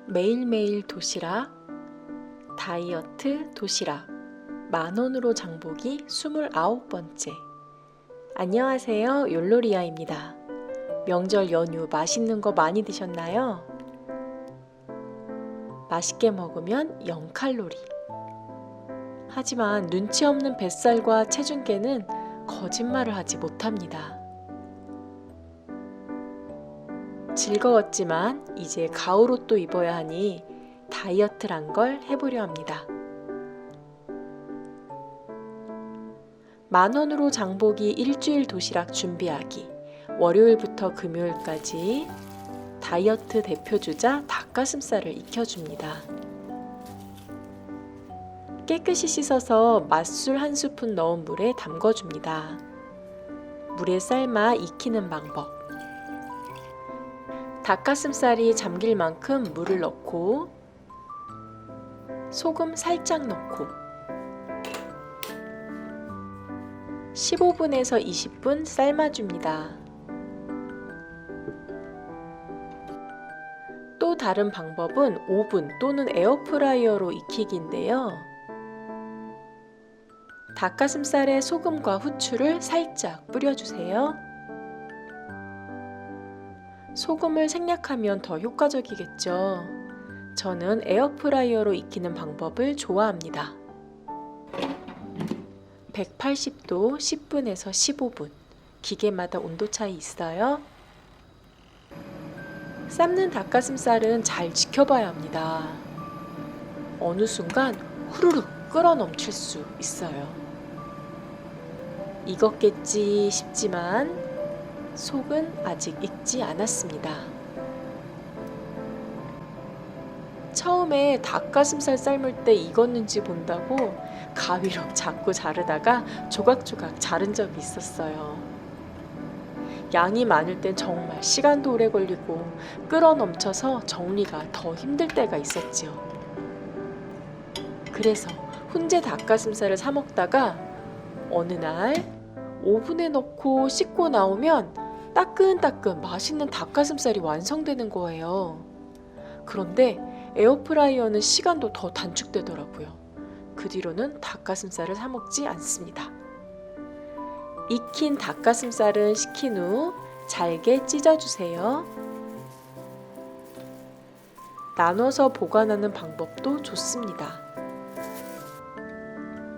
매일매일 도시락, 다이어트 도시락, 10,000원으로 장보기 29번째. 안녕하세요, 욜로리아입니다. 명절 연휴 맛있는 거 많이 드셨나요? 맛있게 먹으면 0칼로리. 하지만 눈치 없는 뱃살과 체중계는 거짓말을 하지 못합니다. 즐거웠지만 이제 가을 옷도 입어야 하니 다이어트란 걸 해보려 합니다. 10,000원으로 장보기 일주일 도시락 준비하기. 월요일부터 금요일까지 다이어트 대표주자 닭가슴살을 익혀줍니다. 깨끗이 씻어서 맛술 1스푼 넣은 물에 담궈줍니다. 물에 삶아 익히는 방법. 닭가슴살이 잠길 만큼 물을 넣고 소금 살짝 넣고 15분에서 20분 삶아줍니다. 또 다른 방법은 오븐 또는 에어프라이어로 익히기인데요. 닭가슴살에 소금과 후추를 살짝 뿌려주세요. 소금을 생략하면 더 효과적이겠죠. 저는 에어프라이어로 익히는 방법을 좋아합니다. 180도 10분에서 15분. 기계마다 온도 차이 있어요. 삶는 닭가슴살은 잘 지켜봐야 합니다. 어느 순간 후루룩 끓어 넘칠 수 있어요. 익었겠지 싶지만 속은 아직 익지 않았습니다. 처음에 닭가슴살 삶을 때 익었는지 본다고 가위로 자꾸 자르다가 조각조각 자른 적이 있었어요. 양이 많을 땐 정말 시간도 오래 걸리고 끓어 넘쳐서 정리가 더 힘들 때가 있었지요. 그래서 훈제 닭가슴살을 사 먹다가 어느 날 오븐에 넣고 씻고 나오면 따끈따끈 맛있는 닭가슴살이 완성되는 거예요. 그런데 에어프라이어는 시간도 더 단축되더라고요. 그 뒤로는 닭가슴살을 사 먹지 않습니다. 익힌 닭가슴살은 식힌 후 잘게 찢어주세요. 나눠서 보관하는 방법도 좋습니다.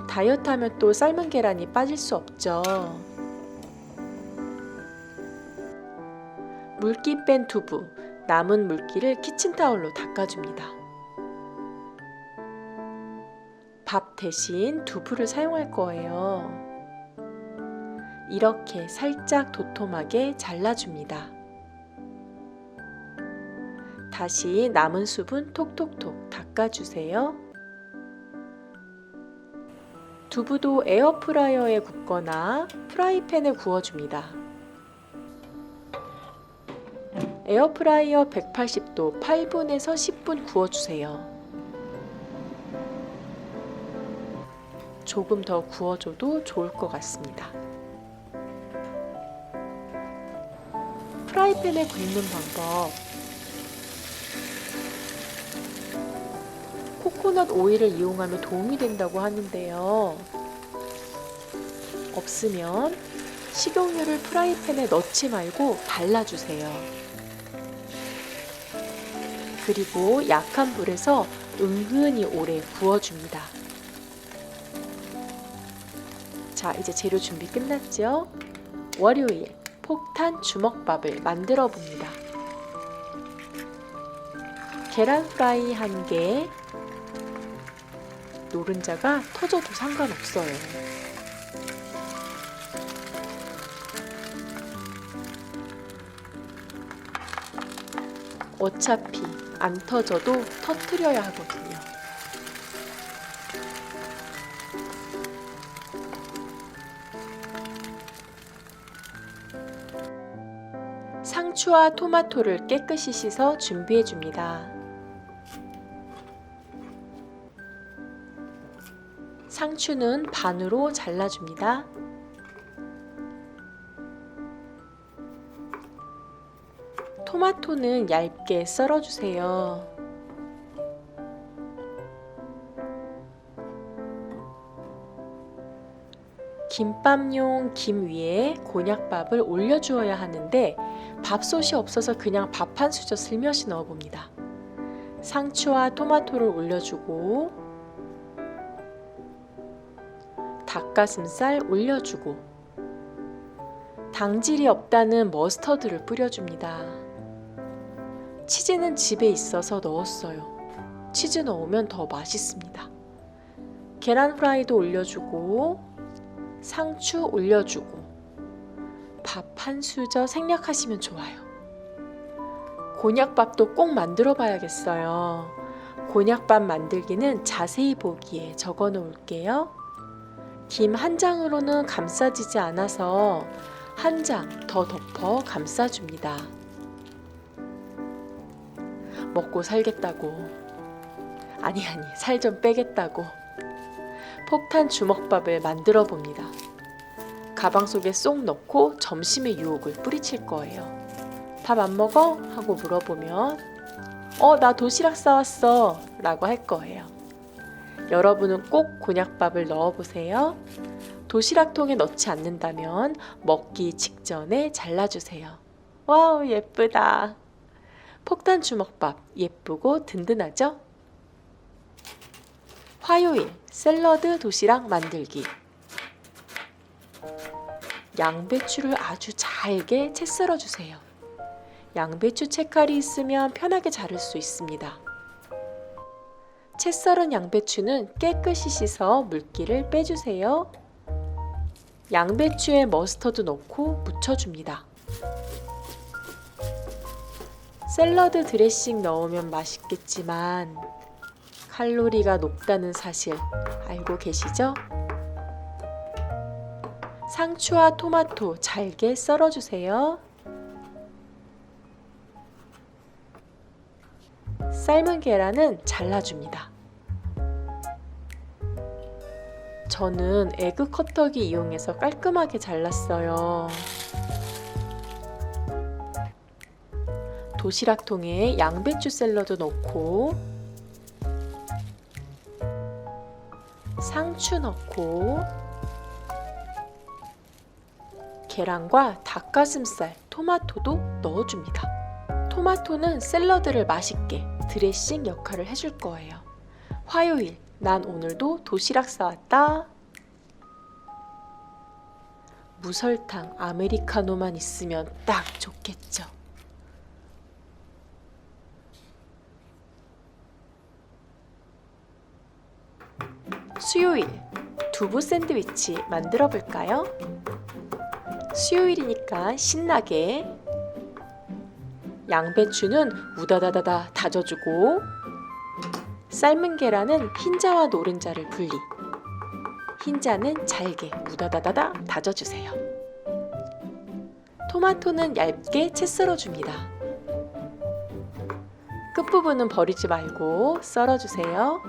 다이어트 하면 또 삶은 계란이 빠질 수 없죠. 물기 뺀 두부, 남은 물기를 키친타올로 닦아줍니다. 밥 대신 두부를 사용할 거예요. 이렇게 살짝 도톰하게 잘라줍니다. 다시 남은 수분 톡톡톡 닦아주세요. 두부도 에어프라이어에 굽거나 프라이팬에 구워줍니다. 에어프라이어 180도 8분에서 10분 구워주세요. 조금 더 구워줘도 좋을 것 같습니다. 프라이팬에 굽는 방법. 코코넛 오일을 이용하면 도움이 된다고 하는데요. 없으면 식용유를 프라이팬에 넣지 말고 발라주세요. 그리고 약한 불에서 은근히 오래 구워줍니다. 자, 이제 재료 준비 끝났죠? 월요일 폭탄 주먹밥을 만들어 봅니다. 계란 프라이 1개, 노른자가 터져도 상관없어요. 어차피 안 터져도 터뜨려야 하거든요. 상추와 토마토를 깨끗이 씻어 준비해 줍니다. 상추는 반으로 잘라줍니다. 토마토는 얇게 썰어주세요. 김밥용 김 위에 곤약밥을 올려주어야 하는데 밥솥이 없어서 그냥 밥 한 수저 슬며시 넣어봅니다. 상추와 토마토를 올려주고 닭가슴살 올려주고 당질이 없다는 머스터드를 뿌려줍니다. 치즈는 집에 있어서 넣었어요. 치즈 넣으면 더 맛있습니다. 계란 프라이도 올려주고 상추 올려주고 밥 한 수저 생략하시면 좋아요. 곤약밥도 꼭 만들어 봐야겠어요. 곤약밥 만들기는 자세히 보기에 적어 놓을게요. 김 한 장으로는 감싸지지 않아서 한 장 더 덮어 감싸줍니다. 먹고 살겠다고. 아니 살 좀 빼겠다고. 폭탄 주먹밥을 만들어 봅니다. 가방 속에 쏙 넣고 점심의 유혹을 뿌리칠 거예요. 밥 안 먹어? 하고 물어보면 나 도시락 싸왔어 라고 할 거예요. 여러분은 꼭 곤약밥을 넣어보세요. 도시락통에 넣지 않는다면 먹기 직전에 잘라주세요. 와우, 예쁘다. 폭탄 주먹밥 예쁘고 든든하죠? 화요일 샐러드 도시락 만들기. 양배추를 아주 잘게 채 썰어주세요. 양배추 채칼이 있으면 편하게 자를 수 있습니다. 채 썰은 양배추는 깨끗이 씻어 물기를 빼주세요. 양배추에 머스터드 넣고 묻혀줍니다. 샐러드 드레싱 넣으면 맛있겠지만 칼로리가 높다는 사실 알고 계시죠? 상추와 토마토 잘게 썰어주세요. 삶은 계란은 잘라줍니다. 저는 에그 커터기 이용해서 깔끔하게 잘랐어요. 도시락통에 양배추 샐러드 넣고 상추 넣고 계란과 닭가슴살, 토마토도 넣어줍니다. 토마토는 샐러드를 맛있게 드레싱 역할을 해줄 거예요. 화요일, 난 오늘도 도시락 싸왔다. 무설탕 아메리카노만 있으면 딱 좋겠죠. 수요일, 두부 샌드위치 만들어 볼까요? 수요일이니까 신나게 양배추는 우다다다다 다져주고 삶은 계란은 흰자와 노른자를 분리, 흰자는 잘게 우다다다다 다져주세요. 토마토는 얇게 채 썰어줍니다. 끝부분은 버리지 말고 썰어주세요.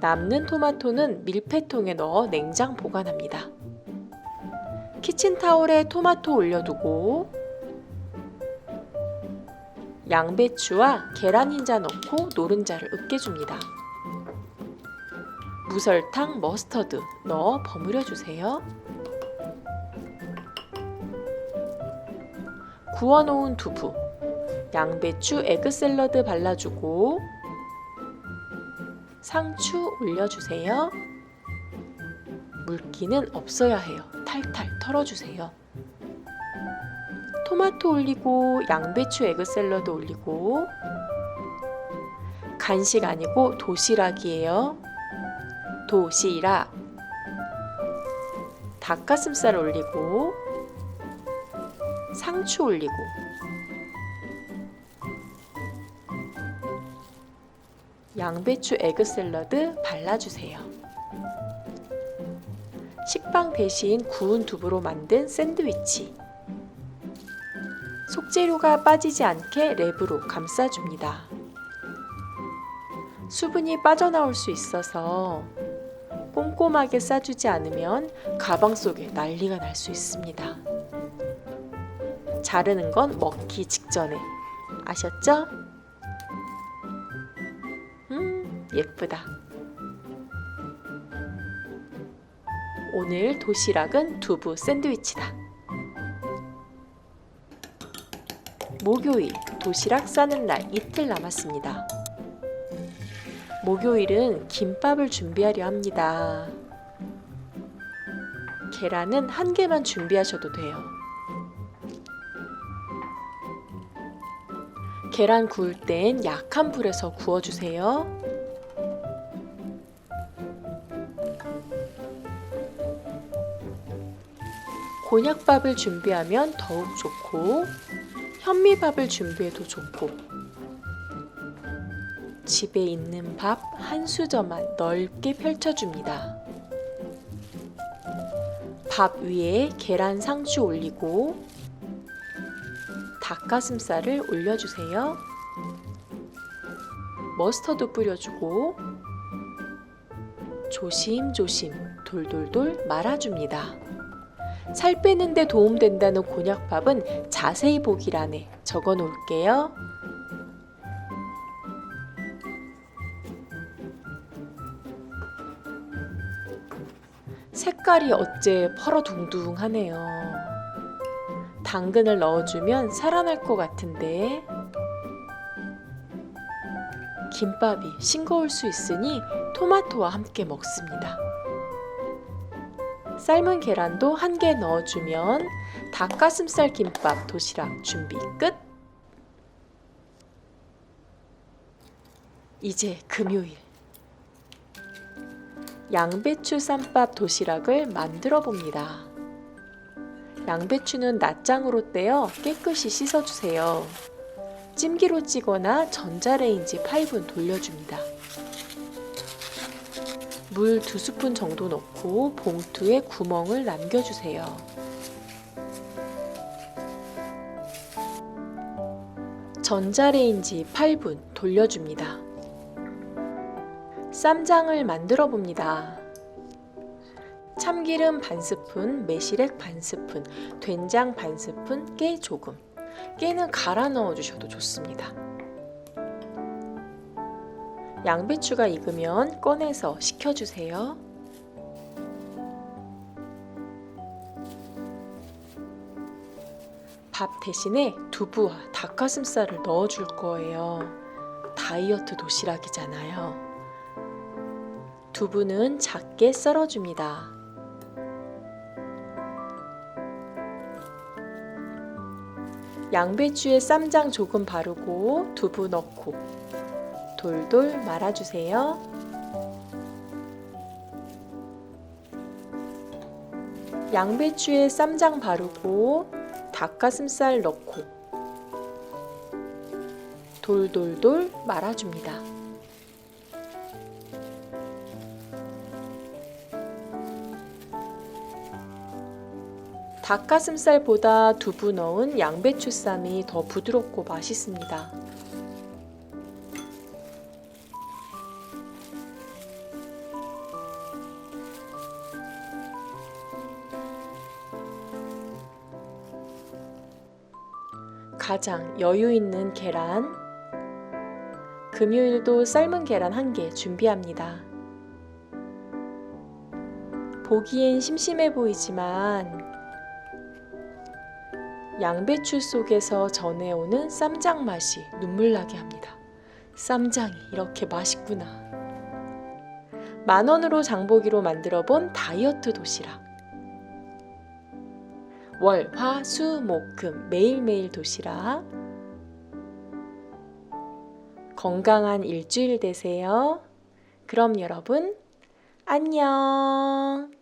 남는 토마토는 밀폐통에 넣어 냉장 보관합니다. 키친타올에 토마토 올려두고 양배추와 계란 흰자 넣고 노른자를 으깨줍니다. 무설탕 머스터드 넣어 버무려 주세요. 구워놓은 두부, 양배추 에그 샐러드 발라주고 상추 올려주세요. 물기는 없어야 해요. 탈탈 털어주세요. 토마토 올리고 양배추 에그 샐러드 올리고 간식 아니고 도시락이에요. 도시락. 닭가슴살 올리고 상추 올리고 양배추 에그 샐러드 발라주세요. 식빵 대신 구운 두부로 만든 샌드위치. 속재료가 빠지지 않게 랩으로 감싸줍니다. 수분이 빠져나올 수 있어서 꼼꼼하게 싸주지 않으면 가방 속에 난리가 날 수 있습니다. 자르는 건 먹기 직전에. 아셨죠? 예쁘다. 오늘 도시락은 두부 샌드위치다. 목요일 도시락 싸는 날 이틀 남았습니다. 목요일은 김밥을 준비하려 합니다. 계란은 한 개만 준비하셔도 돼요. 계란 구울 땐 약한 불에서 구워주세요. 곤약밥을 준비하면 더욱 좋고 현미밥을 준비해도 좋고 집에 있는 밥 한 수저만 넓게 펼쳐줍니다. 밥 위에 계란 상추 올리고 닭가슴살을 올려주세요. 머스터드 뿌려주고 조심조심 돌돌돌 말아줍니다. 살 빼는 데 도움된다는 곤약밥은 자세히 보기란에 적어 놓을게요. 색깔이 어째 펄어둥둥하네요. 당근을 넣어주면 살아날 것 같은데 김밥이 싱거울 수 있으니 토마토와 함께 먹습니다. 삶은 계란도 한 개 넣어주면 닭가슴살 김밥 도시락 준비 끝! 이제 금요일 양배추 쌈밥 도시락을 만들어 봅니다. 양배추는 낱장으로 떼어 깨끗이 씻어주세요. 찜기로 찌거나 전자레인지 8분 돌려줍니다. 물 2스푼 정도 넣고 봉투에 구멍을 남겨주세요. 전자레인지 8분 돌려줍니다. 쌈장을 만들어 봅니다. 참기름 반스푼, 매실액 반스푼, 된장 반스푼, 깨 조금. 깨는 갈아 넣어 주셔도 좋습니다. 양배추가 익으면 꺼내서 식혀주세요. 밥 대신에 두부와 닭가슴살을 넣어줄 거예요. 다이어트 도시락이잖아요. 두부는 작게 썰어줍니다. 양배추에 쌈장 조금 바르고 두부 넣고 돌돌 말아주세요. 양배추에 쌈장 바르고 닭가슴살 넣고 돌돌돌 말아줍니다. 닭가슴살보다 두부 넣은 양배추 쌈이 더 부드럽고 맛있습니다. 가장 여유 있는 계란. 금요일도 삶은 계란 1개 준비합니다. 보기엔 심심해 보이지만 양배추 속에서 전해오는 쌈장 맛이 눈물나게 합니다. 쌈장이 이렇게 맛있구나. 만원으로 장보기로 만들어본 다이어트 도시락. 월, 화, 수, 목, 금 매일매일 도시락. 건강한 일주일 되세요. 그럼 여러분, 안녕.